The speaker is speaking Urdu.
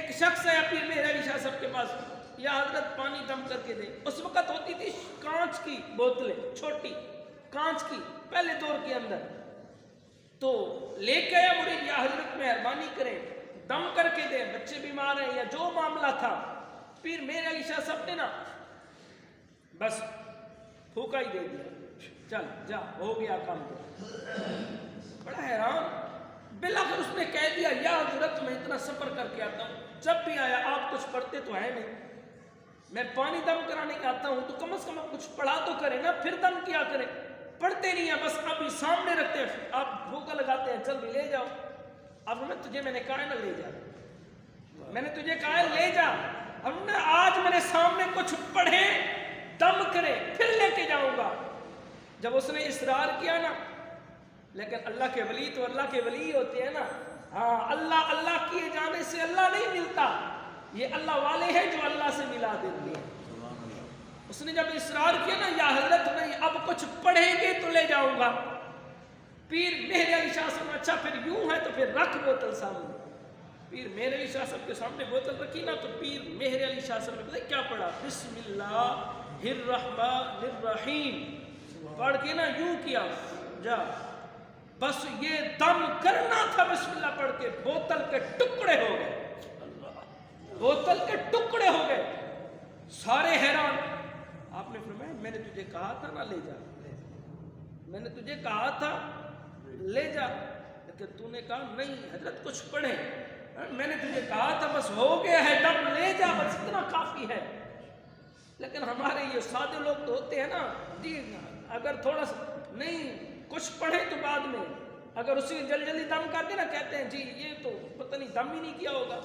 ایک شخص ہے پیر مہر علی شاہ صاحب کے پاس، یا حضرت پانی دم کر کے دے. اس وقت ہوتی تھی کانچ کی بوتلیں، چھوٹی کانچ کی، پہلے دور کے اندر. تو لے کے آیا مرید، یا حضرت مہربانی کریں دم کر کے دیں، بچے بیمار ہیں یا جو معاملہ تھا. پیر مہر علی شاہ صاحب نے نا بس پھوکا ہی دے دیا، چل جا ہو گیا کام. بڑا حیران، بالآخر اس نے کہہ دیا یا حضرت میں اتنا سفر کر کے آتا ہوں، جب بھی آیا آپ کچھ پڑھتے تو ہے نہیں، میں پانی دم کرانے آتا ہوں تو کم از کم کچھ پڑھا تو کریں نا، پھر دم کیا کریں. پڑھتے نہیں ہیں، بس ابھی سامنے رکھتے ہیں، آپ بھوکا لگاتے ہیں، چل بھی لے جاؤ. اب میں نے کہا ہے نا لے جا، میں نے تجھے کہا ہے لے جا. اب نے آج میرے سامنے کچھ پڑھے دم کرے پھر لے کے جاؤں گا. جب اس نے اصرار کیا نا، لیکن اللہ کے ولی تو اللہ کے ولی ہوتے ہیں نا. ہاں، اللہ اللہ کیے جانے سے اللہ نہیں ملتا، یہ اللہ والے ہیں جو اللہ سے ملا دیتے ہیں. اس نے جب اصرار کیا نا یا حضرت نہیں اب کچھ پڑھیں گے تو لے جاؤں گا. پیر مہر علی شاہ صاحب، اچھا پھر یوں ہے تو پھر رکھ بوتل سامنے. پیر مہر علی شاہ صاحب کے سامنے بوتل رکھی نا، تو پیر مہر علی شاہ صاحب نے پتہ کیا پڑھا؟ بسم اللہ الرحمن الرحیم پڑھ کے نا یوں کیا، جا بس یہ دم کرنا تھا. بسم اللہ پڑھ کے بوتل کے ٹکڑے ہو گئے، بوتل کے ٹکڑے ہو گئے. سارے حیران. آپ نے فرمایا میں نے تجھے کہا تھا نا لے جا، میں نے تجھے کہا تھا لے جا، لیکن تو نے کہا نہیں حضرت کچھ پڑھے. میں نے تجھے کہا تھا بس ہو گیا ہے دم، لے جا بس اتنا کافی ہے. لیکن ہمارے یہ سادے لوگ تو ہوتے ہیں نا جی، اگر تھوڑا سا نہیں کچھ پڑھے تو بعد میں، اگر اسی جلدی دم کر کے نا کہتے ہیں جی یہ تو پتہ نہیں دم ہی نہیں کیا ہوگا.